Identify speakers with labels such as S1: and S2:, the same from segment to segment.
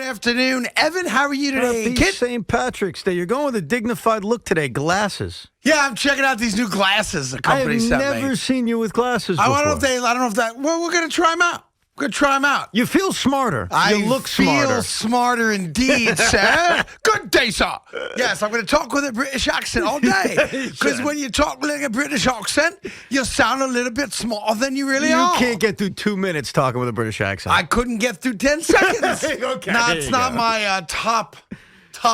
S1: afternoon. Evan, how are you today,
S2: Happy
S1: kid?
S2: St. Patrick's Day. You're going with a dignified look today. Glasses.
S1: Yeah, I'm checking out these new glasses the company sent me.
S2: I've never seen you with glasses before.
S1: I don't know if that. Well, we're gonna try them out.
S2: You feel ssmarter. You look
S1: smarter.
S2: smarter.
S1: I feel smarter indeed, sir. Good day, sir. Yes, I'm going to talk with a British accent all day. Because when you talk with a British accent, you sound a little bit smarter than you really are.
S2: You can't get through 2 minutes talking with a British accent.
S1: I couldn't get through 10 seconds.
S2: Okay.
S1: No, it's not my top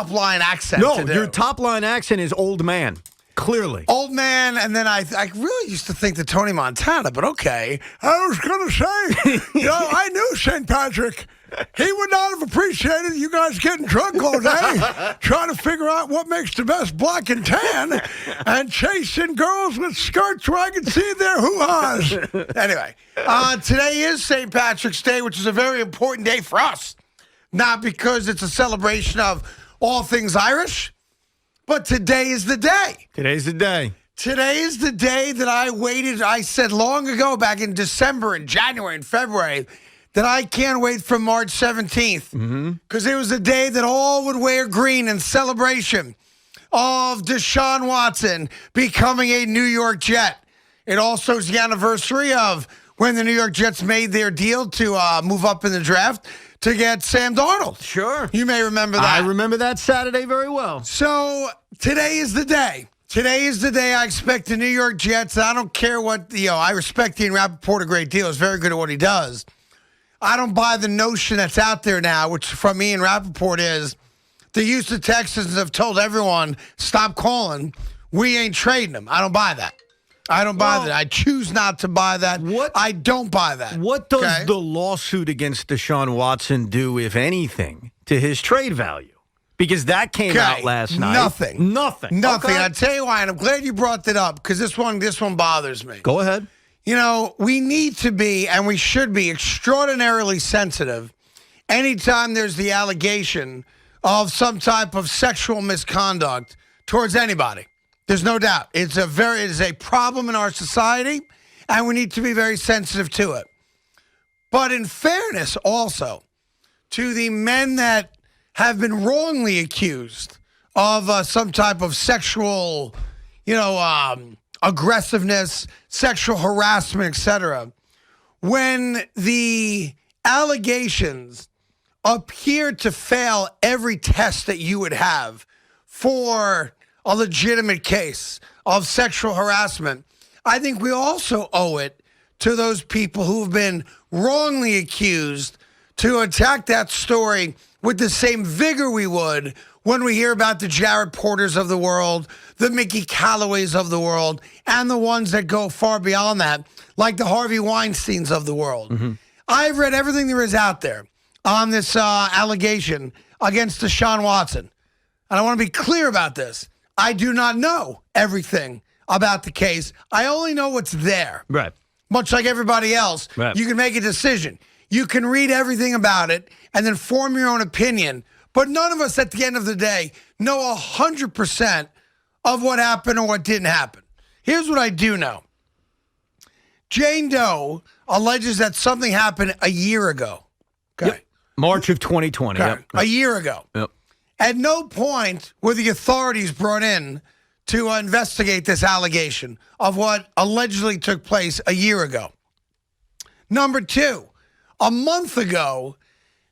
S1: line accent.
S2: No,
S1: to do.
S2: your top line accent is old man. Clearly.
S1: Old man, and then I really used to think that Tony Montana, but okay. I was going to say, I knew St. Patrick. He would not have appreciated you guys getting drunk all day, trying to figure out what makes the best black and tan, and chasing girls with skirts where I can see their hoo-has. Anyway, today is St. Patrick's Day, which is a very important day for us. Not because it's a celebration of all things Irish, but today is the day.
S2: Today's the day.
S1: Today is the day that I said long ago, back in December and January and February, that I can't wait for March 17th. Because it was the day that all would wear green in celebration of Deshaun Watson becoming a New York Jet. It also is the anniversary of when the New York Jets made their deal to move up in the draft to get Sam Darnold.
S2: Sure.
S1: You may remember that.
S2: I remember that Saturday very well.
S1: So today is the day. Today is the day I expect the New York Jets. I don't care what, I respect Ian Rappaport a great deal. He's very good at what he does. I don't buy the notion that's out there now, which from Ian Rappaport is the Houston Texans have told everyone, stop calling. We ain't trading him. I don't buy that. I don't buy that. I choose not to buy that. I don't buy that.
S2: What does the lawsuit against Deshaun Watson do, if anything, to his trade value? Because that came out last night.
S1: Nothing.
S2: Okay.
S1: I'll tell you why, and I'm glad you brought that up, because this one bothers me.
S2: Go ahead.
S1: We need to be, and we should be, extraordinarily sensitive anytime there's the allegation of some type of sexual misconduct towards anybody. There's no doubt. It is a problem in our society, and we need to be very sensitive to it. But in fairness, also, to the men that have been wrongly accused of some type of sexual, aggressiveness, sexual harassment, etc., when the allegations appear to fail every test that you would have for a legitimate case of sexual harassment, I think we also owe it to those people who have been wrongly accused to attack that story with the same vigor we would when we hear about the Jared Porters of the world, the Mickey Callaways of the world, and the ones that go far beyond that, like the Harvey Weinsteins of the world. I've read everything there is out there on this allegation against Deshaun Watson. And I want to be clear about this. I do not know everything about the case. I only know what's there.
S2: Right.
S1: Much like everybody else,
S2: right.
S1: You can make a decision. You can read everything about it and then form your own opinion. But none of us at the end of the day know 100% of what happened or what didn't happen. Here's what I do know. Jane Doe alleges that something happened a year ago. Okay.
S2: Yep. March of 2020.
S1: Okay.
S2: Yep.
S1: A year ago.
S2: Yep.
S1: At no point were the authorities brought in to investigate this allegation of what allegedly took place a year ago. Number two, a month ago,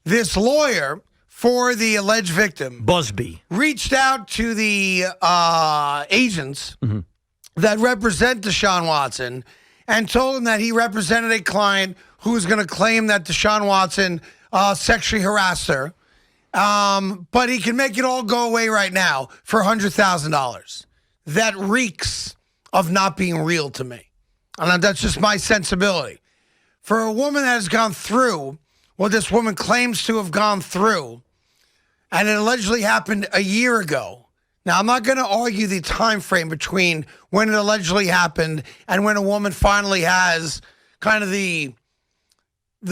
S1: this lawyer for the alleged victim,
S2: Busby,
S1: reached out to the agents that represent Deshaun Watson and told him that he represented a client who was going to claim that Deshaun Watson sexually harassed her. But he can make it all go away right now for $100,000. That reeks of not being real to me. And that's just my sensibility. For a woman that has gone through what this woman claims to have gone through, and it allegedly happened a year ago. Now, I'm not going to argue the time frame between when it allegedly happened and when a woman finally has kind of the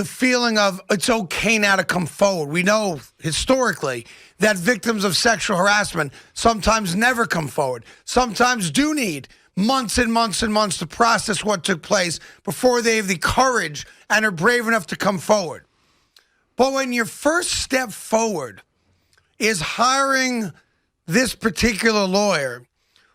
S1: feeling of it's okay now to come forward. We know historically that victims of sexual harassment sometimes never come forward, sometimes do need months and months and months to process what took place before they have the courage and are brave enough to come forward. But when your first step forward is hiring this particular lawyer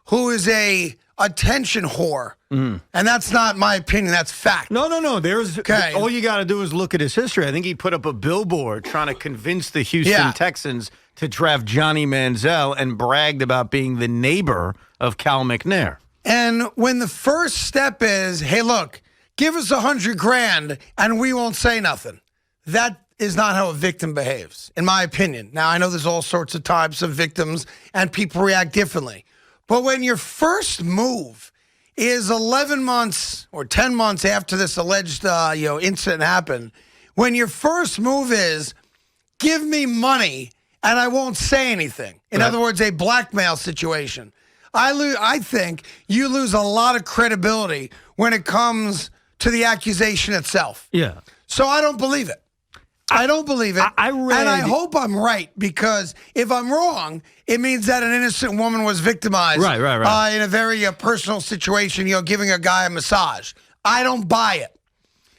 S1: who is a attention whore, and that's not my opinion, that's fact.
S2: No. There's
S1: Okay.
S2: all you got to do is look at his history. I think he put up a billboard trying to convince the Houston Texans to draft Johnny Manziel and bragged about being the neighbor of Cal McNair.
S1: And when the first step is, hey, look, give us $100,000 and we won't say nothing. That is not how a victim behaves, in my opinion. Now, I know there's all sorts of types of victims and people react differently. But when your first move is 11 months or 10 months after this alleged incident happened, when your first move is, give me money and I won't say anything. In other words, a blackmail situation. I think you lose a lot of credibility when it comes to the accusation itself.
S2: Yeah.
S1: So I don't believe it. I don't believe it.
S2: I read,
S1: and I hope I'm right, because if I'm wrong, it means that an innocent woman was victimized
S2: Right.
S1: In a very personal situation, giving a guy a massage. I don't buy it.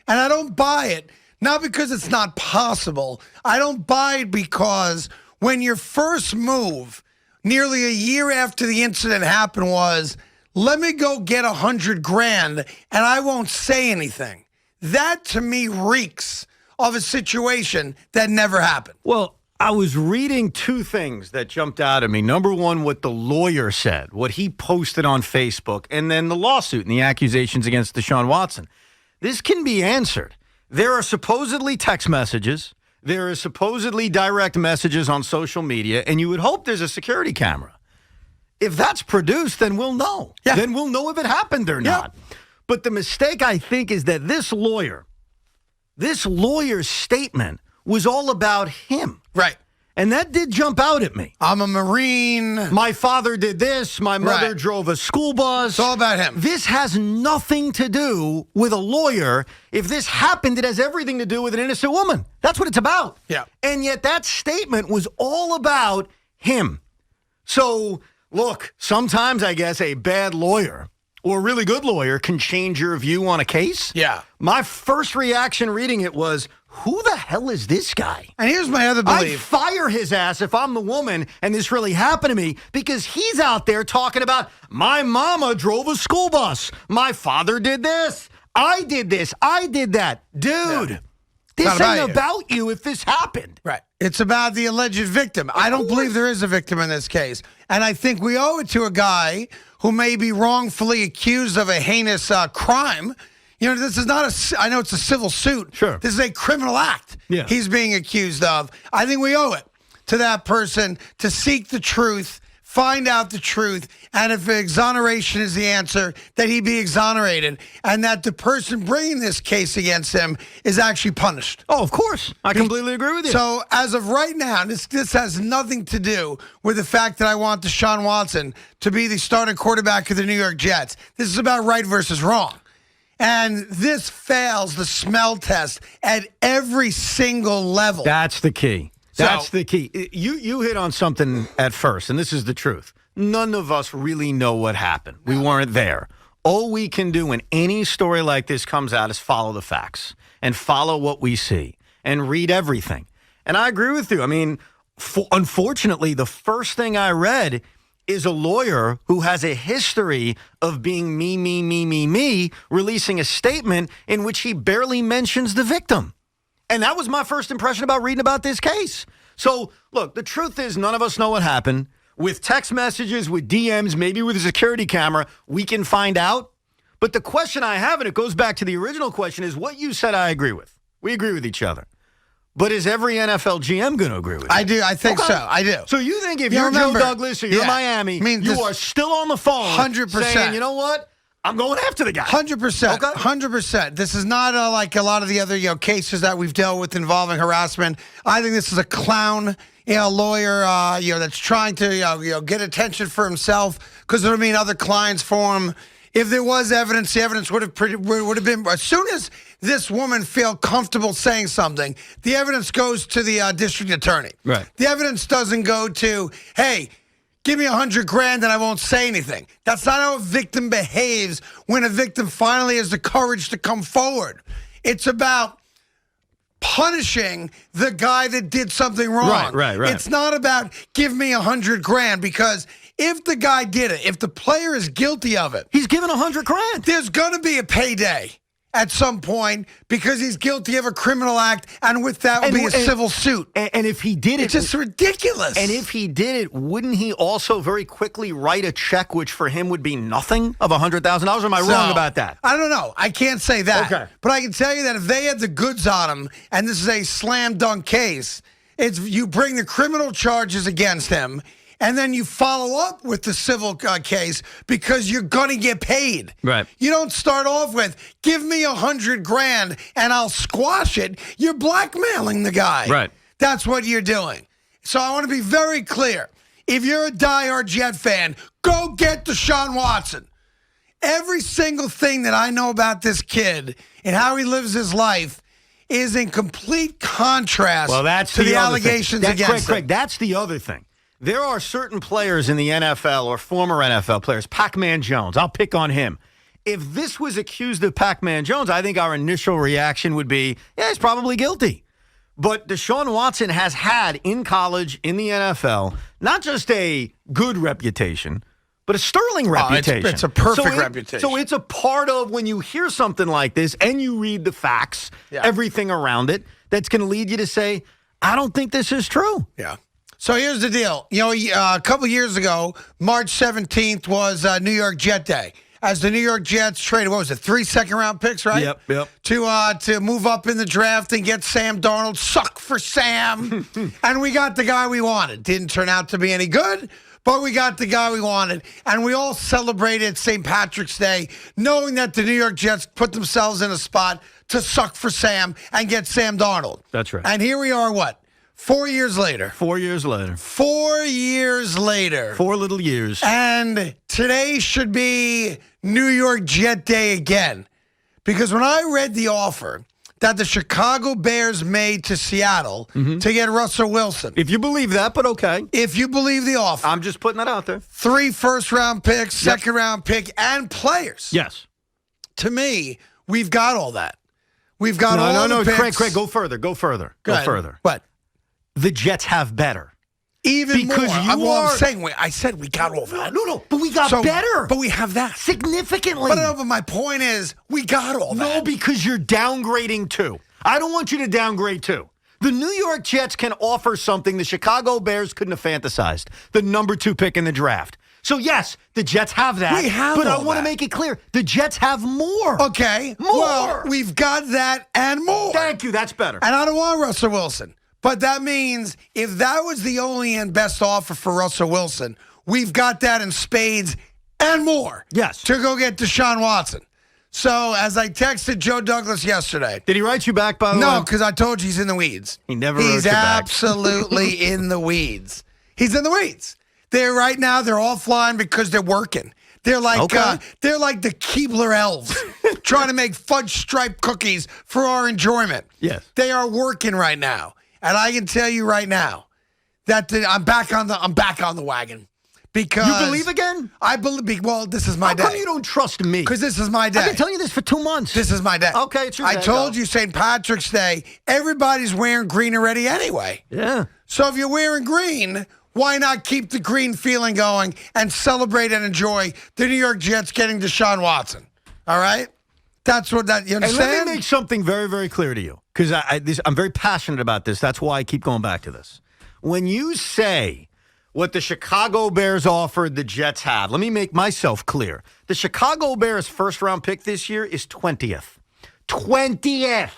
S1: And I don't buy it not because it's not possible. I don't buy it because when your first move nearly a year after the incident happened was, let me go get $100,000 and I won't say anything. That to me reeks of a situation that never happened.
S2: Well, I was reading two things that jumped out at me. Number one, what the lawyer said, what he posted on Facebook, and then the lawsuit and the accusations against Deshaun Watson. This can be answered. There are supposedly text messages. There are supposedly direct messages on social media, and you would hope there's a security camera. If that's produced, then we'll know.
S1: Yeah.
S2: Then we'll know if it happened or not. But the mistake, I think, is that this lawyer's statement was all about him.
S1: Right.
S2: And that did jump out at me.
S1: I'm a Marine.
S2: My father did this. My mother drove a school bus.
S1: It's all about him.
S2: This has nothing to do with a lawyer. If this happened, it has everything to do with an innocent woman. That's what it's about.
S1: Yeah.
S2: And yet that statement was all about him. So, look, sometimes I guess a bad lawyer or a really good lawyer can change your view on a case.
S1: Yeah.
S2: My first reaction reading it was, who the hell is this guy?
S1: And here's my other
S2: I'd
S1: belief.
S2: fire his ass if I'm the woman and this really happened to me, because he's out there talking about, my mama drove a school bus. My father did this. I did this. I did that. Dude, this ain't about you if this happened.
S1: Right. It's about the alleged victim. I don't believe there is a victim in this case. And I think we owe it to a guy who may be wrongfully accused of a heinous crime. This is not I know it's a civil suit.
S2: Sure.
S1: This is a criminal act he's being accused of. I think we owe it to that person to seek the truth, find out the truth, and if exoneration is the answer, that he be exonerated, and that the person bringing this case against him is actually punished.
S2: Oh, of course. I completely agree with you.
S1: So as of right now, this has nothing to do with the fact that I want Deshaun Watson to be the starting quarterback of the New York Jets. This is about right versus wrong. And this fails the smell test at every single level.
S2: That's the key. That's the key. You hit on something at first, and this is the truth. None of us really know what happened. We weren't there. All we can do when any story like this comes out is follow the facts and follow what we see and read everything. And I agree with you. I mean, unfortunately, the first thing I read is a lawyer who has a history of being me, releasing a statement in which he barely mentions the victim. And that was my first impression about reading about this case. So, look, the truth is none of us know what happened. With text messages, with DMs, maybe with a security camera, we can find out. But the question I have, and it goes back to the original question, is what you said I agree with. We agree with each other. But is every NFL GM going to agree with you?
S1: I do. I think so. I do.
S2: So you think if you're Joe Douglas or you're Miami, you are still on the phone
S1: 100%.
S2: saying, you know what? I'm going after the guy.
S1: 100%.
S2: Okay.
S1: 100%. This is not like a lot of the other cases that we've dealt with involving harassment. I think this is a clown lawyer that's trying to get attention for himself because it'll mean other clients for him. If there was evidence, the evidence would have been, as soon as this woman felt comfortable saying something, the evidence goes to the district attorney.
S2: Right.
S1: The evidence doesn't go to, hey, give me $100,000 and I won't say anything. That's not how a victim behaves when a victim finally has the courage to come forward. It's about punishing the guy that did something wrong.
S2: Right.
S1: It's not about give me $100,000, because if the guy did it, if the player is guilty of it,
S2: he's given $100,000.
S1: There's going to be a payday at some point because he's guilty of a criminal act, and with that will be a civil suit.
S2: And if he did it,
S1: it's just ridiculous.
S2: And if he did it, wouldn't he also very quickly write a check, which for him would be nothing, of $100,000? Or am I wrong about that?
S1: I don't know. I can't say that.
S2: Okay.
S1: But I can tell you that if they had the goods on him, and this is a slam dunk case, it's you bring the criminal charges against him, and then you follow up with the civil case because you're going to get paid.
S2: Right.
S1: You don't start off with, give me $100,000 and I'll squash it. You're blackmailing the guy.
S2: Right.
S1: That's what you're doing. So I want to be very clear. If you're a diehard Jet fan, go get Deshaun Watson. Every single thing that I know about this kid and how he lives his life is in complete contrast to the allegations against him.
S2: Craig, that's the other thing. There are certain players in the NFL or former NFL players, Pac-Man Jones, I'll pick on him. If this was accused of Pac-Man Jones, I think our initial reaction would be, yeah, he's probably guilty. But Deshaun Watson has had in college, in the NFL, not just a good reputation, but a sterling reputation.
S1: It's a perfect reputation.
S2: So it's a part of when you hear something like this and you read the facts, everything around it, that's going to lead you to say, I don't think this is true.
S1: Yeah. So here's the deal. You know, a couple years ago, March 17th was New York Jet Day. As the New York Jets traded, what was it, 3 second-round picks, right?
S2: Yep.
S1: To move up in the draft and get Sam Darnold. Suck for Sam. And we got the guy we wanted. Didn't turn out to be any good, but we got the guy we wanted. And we all celebrated St. Patrick's Day, knowing that the New York Jets put themselves in a spot to suck for Sam and get Sam Darnold.
S2: That's right.
S1: And here we are, what? 4 years later.
S2: 4 years later.
S1: 4 years later.
S2: 4 little years.
S1: And today should be New York Jet Day again. Because when I read the offer that the Chicago Bears made to Seattle to get Russell Wilson.
S2: If you believe that, but okay.
S1: If you believe the offer.
S2: I'm just putting that out there.
S1: 3 first-round picks, second-round pick, and players.
S2: Yes.
S1: To me, we've got all that. We've got all the picks.
S2: Craig, go further. Go further.
S1: What?
S2: The Jets have better.
S1: Even
S2: because
S1: more. I'm saying, I said we got all that.
S2: No, but we got better.
S1: But we have that.
S2: Significantly.
S1: But my point is, we got all that.
S2: No, because you're downgrading too. I don't want you to downgrade too. The New York Jets can offer something the Chicago Bears couldn't have fantasized. The number 2 pick in the draft. So, yes, the Jets have that.
S1: We have
S2: But
S1: all
S2: I want to make it clear, the Jets have more.
S1: Okay.
S2: More.
S1: Well, we've got that and more.
S2: Thank you. That's better.
S1: And I don't want Russell Wilson. But that means if that was the only and best offer for Russell Wilson, we've got that in spades and more.
S2: Yes.
S1: To go get Deshaun Watson. So as I texted Joe Douglas yesterday.
S2: Did he write you back, by the way?
S1: No, because I told you he's in the weeds.
S2: He never wrote you back.
S1: He's absolutely in the weeds. He's in the weeds. They're offline because they're working. They're like they're like the Keebler elves trying to make fudge stripe cookies for our enjoyment.
S2: Yes.
S1: They are working right now. And I can tell you right now that I'm back on the wagon. Because
S2: you believe again?
S1: I believe. Well, this is my day.
S2: How come you don't trust me?
S1: Because this is my day.
S2: I've been telling you this for 2 months.
S1: This is my day.
S2: Okay, it's your day.
S1: I told you St. Patrick's Day. Everybody's wearing green already anyway.
S2: Yeah.
S1: So if you're wearing green, why not keep the green feeling going and celebrate and enjoy the New York Jets getting Deshaun Watson? All right? That's what you understand?
S2: And let me make something very, very clear to you, because I'm very passionate about this. That's why I keep going back to this. When you say what the Chicago Bears offered the Jets have, let me make myself clear. The Chicago Bears' first-round pick this year is 20th. 20th.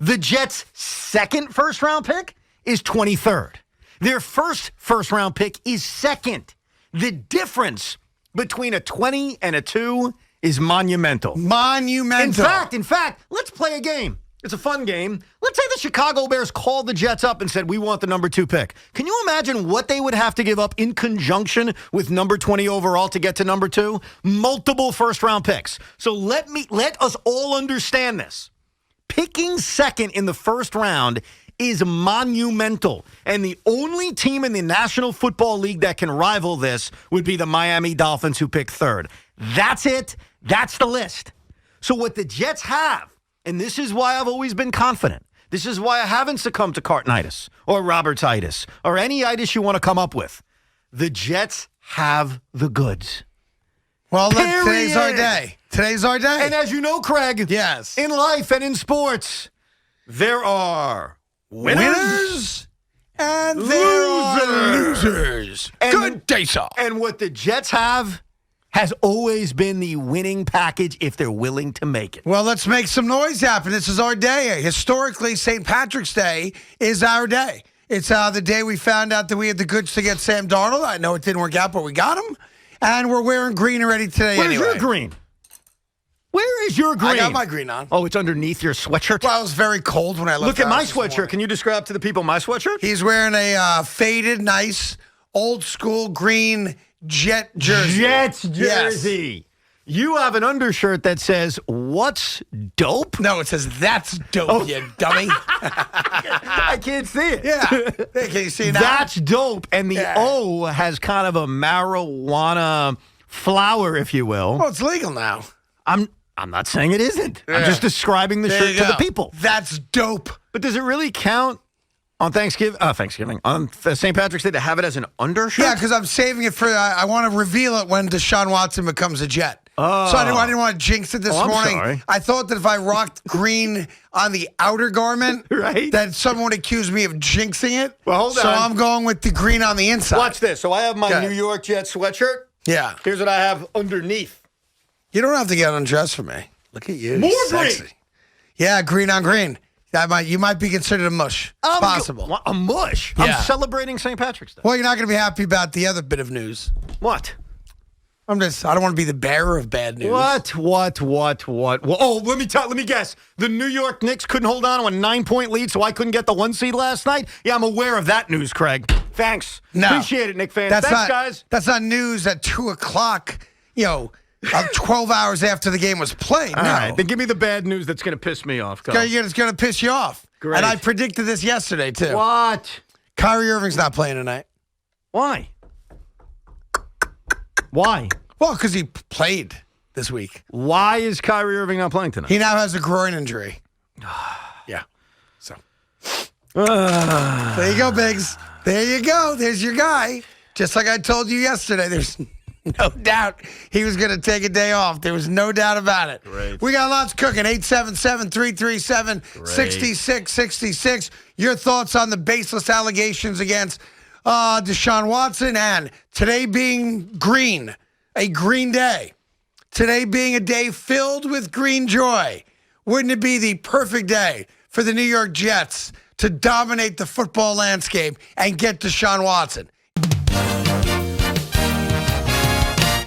S2: The Jets' second first-round pick is 23rd. Their first-round pick is second. The difference between a 20 and a 2 is monumental.
S1: Monumental.
S2: In fact, let's play a game. It's a fun game. Let's say the Chicago Bears called the Jets up and said, we want the number 2 pick. Can you imagine what they would have to give up in conjunction with number 20 overall to get to number 2? Multiple first-round picks. So let us all understand this. Picking second in the first round is monumental. And the only team in the National Football League that can rival this would be the Miami Dolphins, who picked 3rd. That's it. That's the list. So what the Jets have, and this is why I've always been confident, This is why I haven't succumbed to Cartonitis or Robertsitis or any itis you want to come up with. The Jets have the goods.
S1: Well, today's our day. Today's our day.
S2: And as you know, Craig,
S1: yes,
S2: in life and in sports, there are winners
S1: and there are losers. Good day, sir.
S2: And what the Jets have has always been the winning package if they're willing to make it.
S1: Well, let's make some noise happen. This is our day. Historically, St. Patrick's Day is our day. It's the day we found out that we had the goods to get Sam Darnold. I know it didn't work out, but we got him. And we're wearing green already today.
S2: Where's your green? Where is your green?
S1: I got my green on.
S2: Oh, it's underneath your sweatshirt?
S1: Well, it was very cold when I left.
S2: Look at my sweatshirt. Can you describe to the people my sweatshirt?
S1: He's wearing a faded, nice, old-school green Jet jersey.
S2: Jets jersey. Yes. You have an undershirt that says, "What's dope?"
S1: No, it says, "That's dope, you dummy."
S2: I can't see it.
S1: Yeah. Hey, can you see it now?
S2: That's dope. And the O has kind of a marijuana flower, if you will.
S1: Well, it's legal now.
S2: I'm not saying it isn't. Yeah. I'm just describing the shirt to the people.
S1: That's dope.
S2: But does it really count on Thanksgiving, on St. Patrick's Day to have it as an undershirt?
S1: Yeah, because I'm saving it for, I want to reveal it when Deshaun Watson becomes a Jet. Oh. So I didn't want to jinx it this morning.
S2: Sorry.
S1: I thought that if I rocked green on the outer garment,
S2: right,
S1: that someone would accuse me of jinxing it.
S2: Well, hold on.
S1: So I'm going with the green on the inside.
S2: Watch this. So I have my New York Jets sweatshirt.
S1: Yeah.
S2: Here's what I have underneath.
S1: You don't have to get undressed for me. Look at you.
S2: More
S1: sexy.
S2: green.
S1: Yeah, green on green. You might be considered a mush. It's possible.
S2: A mush?
S1: Yeah.
S2: I'm celebrating St. Patrick's Day.
S1: Well, you're not going to be happy about the other bit of news.
S2: What?
S1: I don't want to be the bearer of bad news.
S2: What? Well, oh, let me guess. The New York Knicks couldn't hold on to a 9-point lead, so I couldn't get the 1 seed last night? Yeah, I'm aware of that news, Craig. Thanks.
S1: No.
S2: Appreciate it, Knick fans. Thanks, guys.
S1: That's not news at 2 o'clock, 12 hours after the game was played.
S2: All right, then give me the bad news that's going to piss me off.
S1: It's going to piss you off.
S2: Great.
S1: And I predicted this yesterday, too.
S2: What?
S1: Kyrie Irving's not playing tonight.
S2: Why?
S1: Well, because he played this week.
S2: Why is Kyrie Irving not playing tonight?
S1: He now has a groin injury. Yeah. So. There you go, Biggs. There you go. There's your guy. Just like I told you yesterday, there's no doubt he was going to take a day off. There was no doubt about it.
S2: Great.
S1: We got lots cooking. 877-337-6666. Your thoughts on the baseless allegations against Deshaun Watson, and today being green, a green day. Today being a day filled with green joy. Wouldn't it be the perfect day for the New York Jets to dominate the football landscape and get Deshaun Watson?